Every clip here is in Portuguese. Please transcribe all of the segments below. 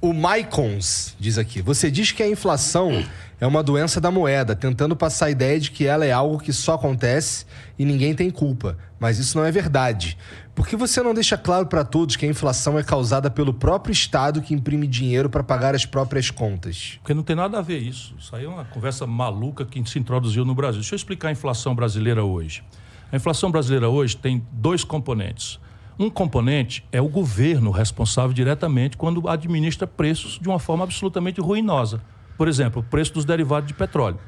O Maicons diz aqui: você diz que a inflação é uma doença da moeda, tentando passar a ideia de que ela é algo que só acontece e ninguém tem culpa. Mas isso não é verdade. Por que você não deixa claro para todos que a inflação é causada pelo próprio Estado que imprime dinheiro para pagar as próprias contas? Porque não tem nada a ver isso. Isso aí é uma conversa maluca que se introduziu no Brasil. Deixa eu explicar a inflação brasileira hoje. A inflação brasileira hoje tem 2 componentes. Um componente é o governo responsável diretamente quando administra preços de uma forma absolutamente ruinosa. Por exemplo, o preço dos derivados de petróleo.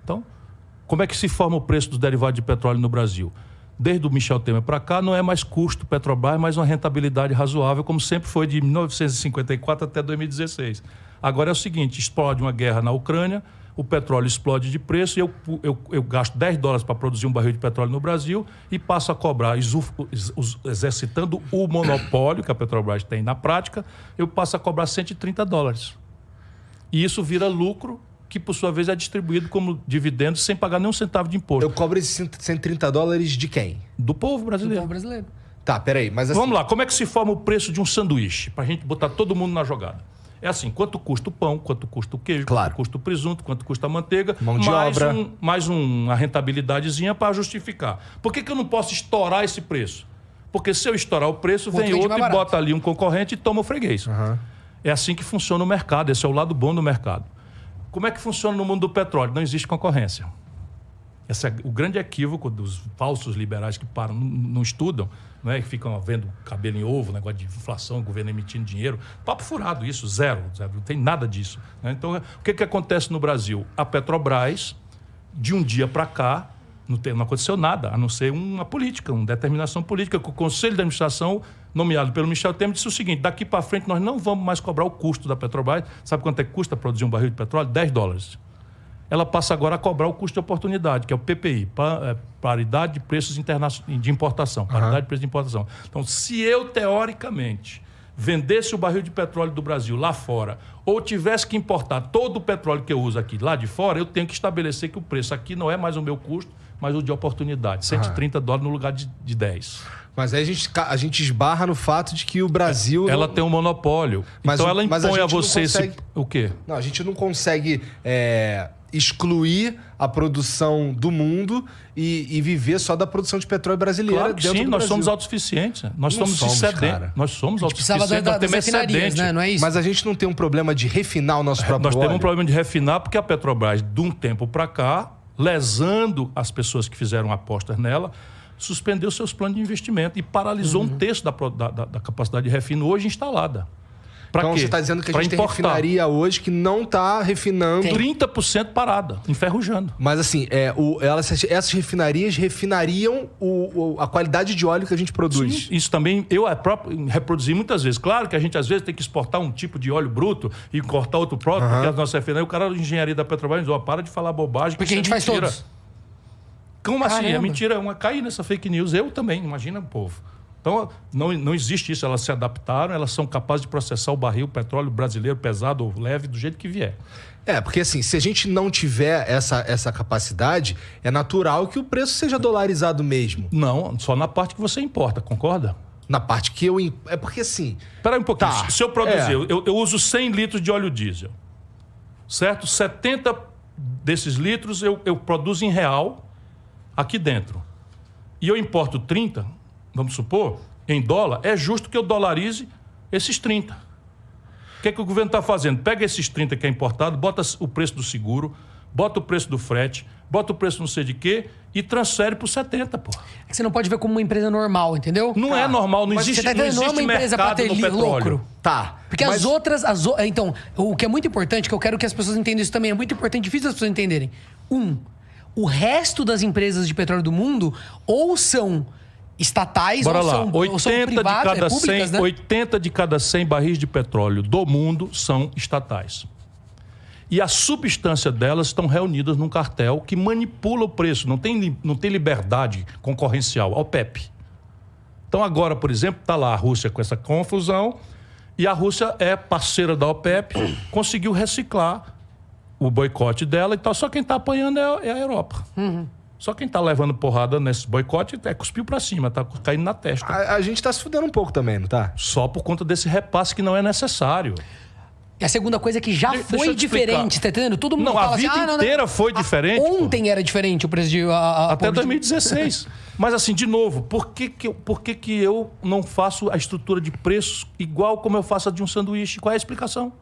Então, como é que se forma o preço dos derivados de petróleo no Brasil? Desde o Michel Temer para cá, não é mais custo Petrobras, mas uma rentabilidade razoável, como sempre foi de 1954 até 2016. Agora é o seguinte, explode uma guerra na Ucrânia, o petróleo explode de preço e eu gasto $10 para produzir um barril de petróleo no Brasil e passo a cobrar, exercitando o monopólio que a Petrobras tem na prática, eu passo a cobrar $130. E isso vira lucro, que por sua vez é distribuído como dividendo sem pagar nenhum centavo de imposto. Eu cobro esses $130 de quem? Do povo brasileiro. Do povo brasileiro. Tá, peraí, mas assim... Vamos lá, como é que se forma o preço de um sanduíche? Pra gente botar todo mundo na jogada. É assim, quanto custa o pão, quanto custa o queijo, claro, quanto custa o presunto, quanto custa a manteiga, mão de obra, mais uma rentabilidadezinha para justificar. Por que eu não posso estourar esse preço? Porque se eu estourar o preço, vem outro e bota ali um concorrente e toma o freguês. Uhum. É assim que funciona o mercado, esse é o lado bom do mercado. Como é que funciona no mundo do petróleo? Não existe concorrência. Esse é o grande equívoco dos falsos liberais que param, não estudam, não é? Que ficam vendo cabelo em ovo, negócio de inflação, o governo emitindo dinheiro. Papo furado isso, zero, não tem nada disso. Né? Então, o que acontece no Brasil? A Petrobras, de um dia para cá, não aconteceu nada, a não ser uma política, uma determinação política, que o Conselho de Administração, nomeado pelo Michel Temer, disse o seguinte: daqui para frente nós não vamos mais cobrar o custo da Petrobras. Sabe quanto é que custa produzir um barril de petróleo? $10. Ela passa agora a cobrar o custo de oportunidade, que é o PPI, paridade de preços de importação. Paridade de preços de importação. Então, se eu, teoricamente, vendesse o barril de petróleo do Brasil lá fora, ou tivesse que importar todo o petróleo que eu uso aqui lá de fora, eu tenho que estabelecer que o preço aqui não é mais o meu custo, mas o de oportunidade. $130 no lugar de 10. Mas aí a gente esbarra no fato de que o Brasil... Ela tem um monopólio. Mas então ela impõe a você consegue... O quê? Não, a gente não consegue excluir a produção do mundo e viver só da produção de petróleo brasileira. Claro que dentro sim, do nós Brasil. somos autossuficientes. Nós Não somos somos, excedentes. cara. Nós somos autossuficientes. Precisava das refinarias, né? Não é isso? Mas a gente não tem um problema de refinar o nosso próprio Nós óleo? temos um problema de refinar porque a Petrobras, de um tempo para cá, lesando as pessoas que fizeram apostas nela, suspendeu seus planos de investimento e paralisou um terço da capacidade de refino hoje instalada. Pra então quê? você está dizendo que a Pra gente importar. tem refinaria hoje que não está refinando... 30% parada, enferrujando. Mas assim, essas refinarias refinariam a qualidade de óleo que a gente produz. Sim, isso também eu reproduzi muitas vezes. Claro que a gente às vezes tem que exportar um tipo de óleo bruto e cortar outro próprio, porque as nossas refinarias... O cara da engenharia da Petrobras diz: para de falar bobagem. Porque a gente faz mentira. todos. Como assim? Caramba. É mentira. Cair nessa fake news. Eu também, imagina o povo. Então, não existe isso. Elas se adaptaram, elas são capazes de processar o barril, o petróleo brasileiro, pesado ou leve, do jeito que vier. Porque assim, se a gente não tiver essa capacidade, é natural que o preço seja dolarizado mesmo. Não, só na parte que você importa, concorda? Na parte que eu... É porque assim... Espera aí um pouquinho. Tá. Se eu produzir, eu uso 100 litros de óleo diesel, certo? 70 desses litros eu produzo em real aqui dentro. E eu importo 30, vamos supor, em dólar, é justo que eu dolarize esses 30. O que é que o governo está fazendo? Pega esses 30 que é importado, bota o preço do seguro, bota o preço do frete, bota o preço não sei de quê e transfere para 70, pô. É que você não pode ver como uma empresa normal, entendeu? Não é normal, não Mas existe, você tá não entendendo? Não é existe uma empresa mercado pra ter no petróleo. lucro. Tá. Porque mas... as outras... Então, o que é muito importante, que eu quero que as pessoas entendam isso também, é muito importante, difícil as pessoas entenderem. O resto das empresas de petróleo do mundo ou são estatais Bora ou lá. são, 80 ou são privadas, públicas, né? 80 de cada 100 barris de petróleo do mundo são estatais. E a substância delas estão reunidas num cartel que manipula o preço, não tem liberdade concorrencial, a OPEP. Então agora, por exemplo, está lá a Rússia com essa confusão e a Rússia é parceira da OPEP, conseguiu reciclar o boicote dela e tal. Só quem está apanhando é a Europa. Só quem está levando porrada nesse boicote cuspiu para cima, está caindo na testa. A gente está se fudendo um pouco também, não tá? Só por conta desse repasse que não é necessário. E a segunda coisa é que já Deixa eu foi te explicar. diferente, tá entendendo? Todo mundo Não, fala a vida assim, inteira foi diferente. pô. Ontem era diferente o preço de... Até 2016. Mas assim, de novo, por que eu não faço a estrutura de preços igual como eu faço a de um sanduíche? Qual é a explicação?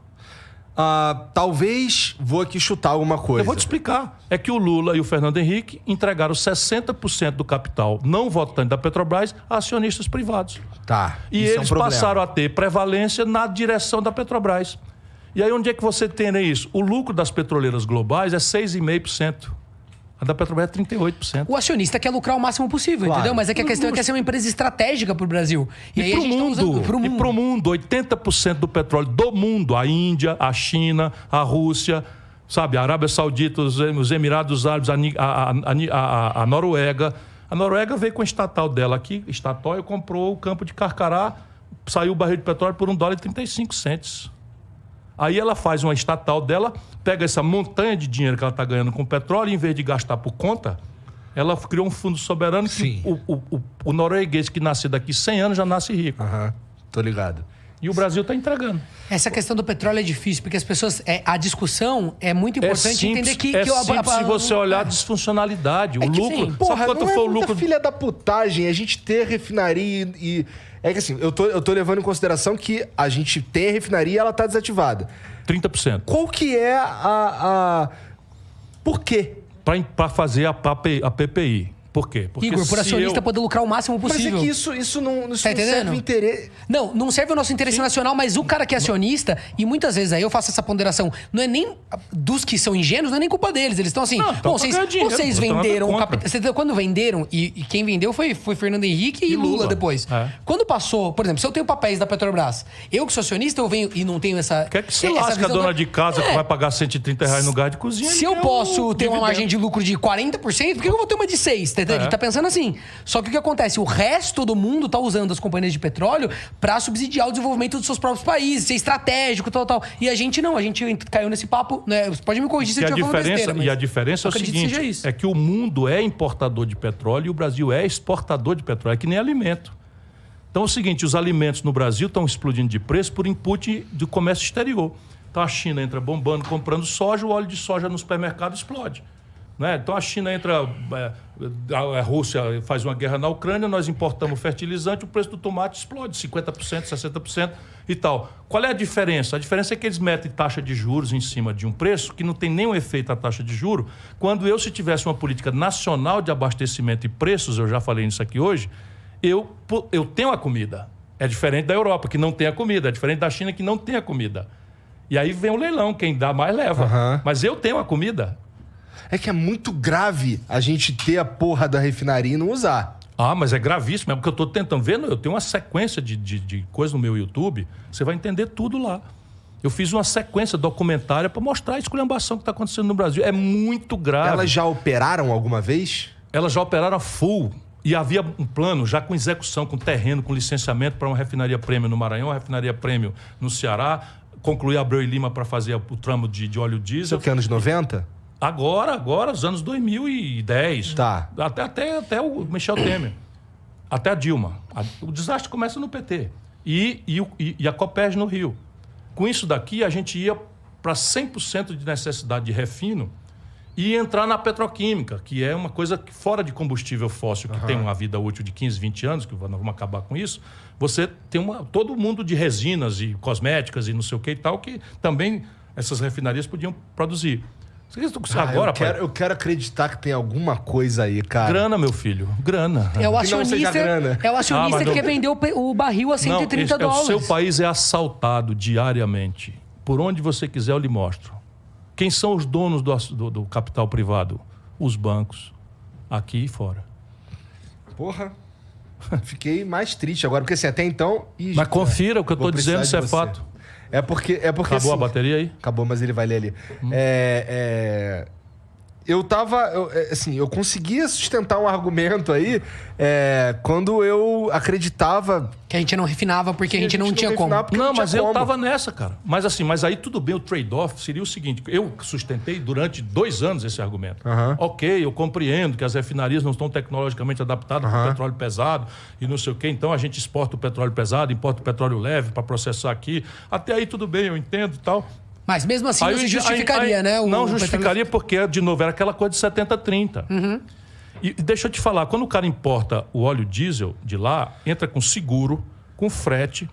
Talvez vou aqui chutar alguma coisa. Eu vou te explicar. É que o Lula e o Fernando Henrique entregaram 60% do capital não votante da Petrobras a acionistas privados. Tá. E isso é um eles problema. passaram a ter prevalência na direção da Petrobras. E aí onde é que você tem isso? O lucro das petroleiras globais é 6,5%. A da Petrobras é 38%. O acionista quer lucrar o máximo possível, Claro. entendeu? Mas é que a questão é que essa é uma empresa estratégica pro Brasil. E aí para a o gente tá mundo, usando pro mundo. 80% do petróleo do mundo, a Índia, a China, a Rússia, sabe, a Arábia Saudita, os Emirados Árabes, a Noruega. A Noruega veio com a estatal dela aqui, Statoil comprou o campo de Carcará, saiu o barril de petróleo por $1,35. Aí ela faz uma estatal dela, pega essa montanha de dinheiro que ela está ganhando com petróleo, e em vez de gastar por conta, ela criou um fundo soberano Sim. que o norueguês que nasce daqui 100 anos já nasce rico. Aham, tô ligado. E o Brasil está entregando. Essa questão do petróleo é difícil, porque as pessoas... a discussão é muito É importante simples, entender que... simples se você olhar a disfuncionalidade. O É que lucro... sim. Sabe Porra, quanto não foi o muita lucro? filha da putagem a gente ter refinaria e... É que assim, eu tô levando em consideração que a gente tem a refinaria e ela tá desativada. 30%. Qual que é Por quê? Para fazer a PPI. Por quê? Porque Igor, por se acionista eu- poder lucrar o máximo Mas é possível. que isso não Tá entendendo? serve interesse. Não serve o nosso interesse nacional, mas o cara que é acionista, e muitas vezes aí eu faço essa ponderação, não é nem dos que são ingênuos, não é nem culpa deles. Eles estão assim, Não, bom, vocês dinheiro, venderam estão o nada capital. contra. Você entendeu? Quando venderam, e quem vendeu foi Fernando Henrique e Lula depois. É. Quando passou, por exemplo, se eu tenho papéis da Petrobras, eu que sou acionista, eu venho e não tenho essa. Quer que se essa lasca a visão dona da- de casa que vai pagar R$130 no gás de cozinha? Se eu ele quer posso o ter uma dividendo. margem de lucro de 40%, por que eu vou ter uma de 6%? Tá entendendo? A gente tá pensando assim. Só que o que acontece? O resto do mundo tá usando as companhias de petróleo pra subsidiar o desenvolvimento dos seus próprios países, ser estratégico, tal. E a gente não, a gente caiu nesse papo, né? Você pode me corrigir se eu estiver falando besteira, mas E a diferença é o acredito que seja seguinte, isso. é que o mundo é importador de petróleo e o Brasil é exportador de petróleo, é que nem alimento. Então é o seguinte, os alimentos no Brasil estão explodindo de preço por input do comércio exterior. Então a China entra bombando, comprando soja, o óleo de soja no supermercado explode. Né? Então a China entra, a Rússia faz uma guerra na Ucrânia, nós importamos fertilizante, o preço do tomate explode 50%, 60% e tal. Qual é a diferença? A diferença é que eles metem taxa de juros em cima de um preço que não tem nenhum efeito a taxa de juros, quando se tivesse uma política nacional de abastecimento e preços, eu já falei nisso aqui hoje, eu tenho a comida. É diferente da Europa, que não tem a comida, é diferente da China, que não tem a comida. E aí vem o leilão, quem dá mais leva. Aham. Mas eu tenho a comida. É que é muito grave a gente ter a porra da refinaria e não usar. Ah, mas é gravíssimo. É porque eu estou tentando ver. Eu tenho uma sequência de coisas no meu YouTube. Você vai entender tudo lá. Eu fiz uma sequência documentária para mostrar a esculhambação que está acontecendo no Brasil. É muito grave. Elas já operaram alguma vez? Elas já operaram a full. E havia um plano já com execução, com terreno, com licenciamento para uma refinaria prêmio no Maranhão, uma refinaria prêmio no Ceará. Concluir Abreu e Lima para fazer o tramo de óleo Isso diesel. é o que, anos 90? Agora, os anos 2010. Tá. Até o Michel Temer. Até a Dilma. O desastre começa no PT. E a Copérg no Rio. Com isso daqui, a gente ia para 100% de necessidade de refino e entrar na petroquímica, que é uma coisa que, fora de combustível fóssil, que tem uma vida útil de 15, 20 anos, que nós vamos acabar com isso, você tem todo mundo de resinas e cosméticas e não sei o que e tal, que também essas refinarias podiam produzir. Agora, eu quero acreditar que tem alguma coisa aí, cara. grana, meu filho, grana. É o Que não seja acionista, grana. que não. quer vender o barril a 130 não, dólares. O seu país é assaltado diariamente. Por onde você quiser, eu lhe mostro. Quem são os donos do capital privado? Os bancos, aqui e fora. Porra. Fiquei mais triste agora, porque assim, até então... Mas confira o que eu Vou estou dizendo, precisar isso é de você. fato. É porque Acabou assim, a bateria aí? Acabou, mas ele vai ler ali. eu conseguia sustentar um argumento aí quando eu acreditava... Que a gente não refinava porque a gente não tinha como. Não, mas eu tava nessa, cara. Mas aí tudo bem, o trade-off seria o seguinte, eu sustentei durante 2 anos esse argumento. Ok, eu compreendo que as refinarias não estão tecnologicamente adaptadas para o petróleo pesado e não sei o quê, então a gente exporta o petróleo pesado, importa o petróleo leve para processar aqui. Até aí tudo bem, eu entendo e tal. Mas mesmo assim não se justificaria, né? Não justificaria porque, de novo, era aquela coisa de 70-30. E deixa eu te falar, quando o cara importa o óleo diesel de lá, entra com seguro, com frete,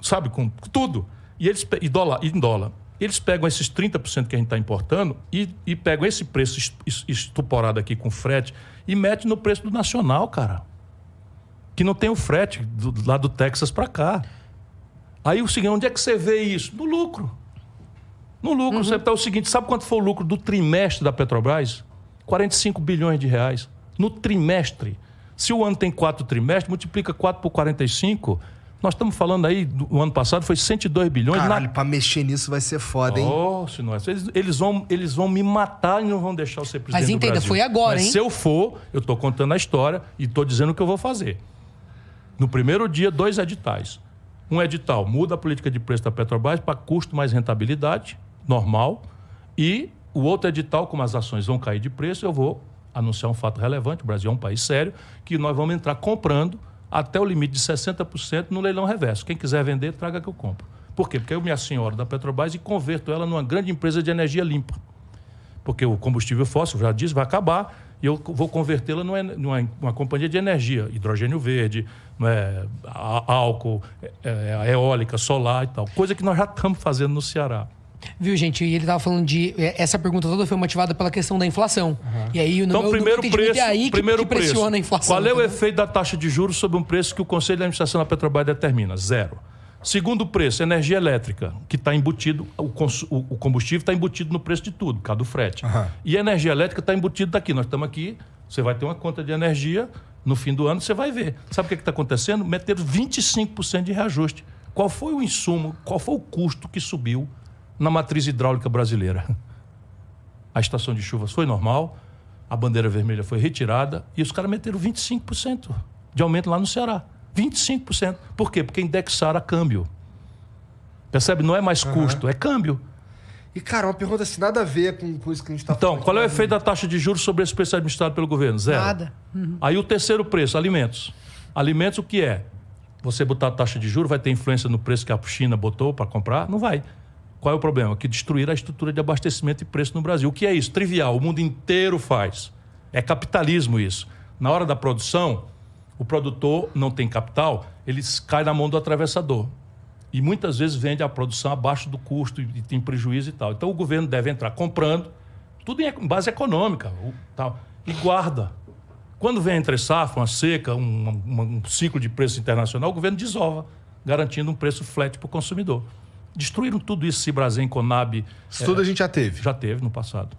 sabe, com tudo. E eles em dólar. Eles pegam esses 30% que a gente está importando e pegam esse preço estuporado aqui com frete e metem no preço do nacional, cara. Que não tem o frete lá do Texas para cá. Aí o seguinte, onde é que você vê isso? No lucro. No lucro, você tá o seguinte, sabe quanto foi o lucro do trimestre da Petrobras? 45 bilhões de reais. No trimestre. Se o ano tem 4 trimestres, multiplica 4 por 45. Nós estamos falando aí, do ano passado foi 102 bilhões. Caralho, pra mexer nisso vai ser foda, hein? Se não é. Eles vão me matar e não vão deixar eu ser presidente do Brasil. Mas entenda, foi agora, hein? Se eu for, eu estou contando a história e estou dizendo o que eu vou fazer. No primeiro dia, 2 editais. Um edital muda a política de preço da Petrobras para custo mais rentabilidade, normal. E o outro edital, como as ações vão cair de preço, eu vou anunciar um fato relevante. O Brasil é um país sério, que nós vamos entrar comprando até o limite de 60% no leilão reverso. Quem quiser vender, traga que eu compro. Por quê? Porque eu me assenhoro da Petrobras e converto ela numa grande empresa de energia limpa. Porque o combustível fóssil, já disse, vai acabar e eu vou convertê-la numa companhia de energia, hidrogênio verde, álcool, eólica, solar e tal. Coisa que nós já estamos fazendo no Ceará. Viu, gente? E ele estava falando de... Essa pergunta toda foi motivada pela questão da inflação. E aí, então, primeiro preço, é aí que pressiona a inflação. Qual é o efeito da taxa de juros sobre um preço que o Conselho de Administração da Petrobras determina? 0. Segundo preço, energia elétrica, que está embutido, o combustível está embutido no preço de tudo, por causa do frete. E a energia elétrica está embutida daqui. Nós estamos aqui, você vai ter uma conta de energia, no fim do ano você vai ver. Sabe o que está acontecendo? Meteram 25% de reajuste. Qual foi o insumo, qual foi o custo que subiu na matriz hidráulica brasileira? A estação de chuvas foi normal, a bandeira vermelha foi retirada e os caras meteram 25% de aumento lá no Ceará. 25%. Por quê? Porque indexaram a câmbio. Percebe? Não é mais custo, é câmbio. E, cara, uma pergunta assim, nada a ver com isso que a gente está falando. Então, qual é o efeito da taxa de juros sobre esse preço administrado pelo governo? 0. Nada. Aí o terceiro preço, alimentos. Alimentos, o que é? Você botar a taxa de juros vai ter influência no preço que a China botou para comprar? Não vai. Qual é o problema? Que destruir a estrutura de abastecimento e preço no Brasil. O que é isso? Trivial, o mundo inteiro faz. É capitalismo isso. Na hora da produção, o produtor não tem capital, ele cai na mão do atravessador. E muitas vezes vende a produção abaixo do custo e tem prejuízo e tal. Então o governo deve entrar comprando, tudo em base econômica, tal, e guarda. Quando vem entre safra, uma seca, um ciclo de preço internacional, o governo desova, garantindo um preço flat para o consumidor. Destruíram tudo isso, Cibrazen, Conab. Isso tudo a gente já teve. Já teve no passado.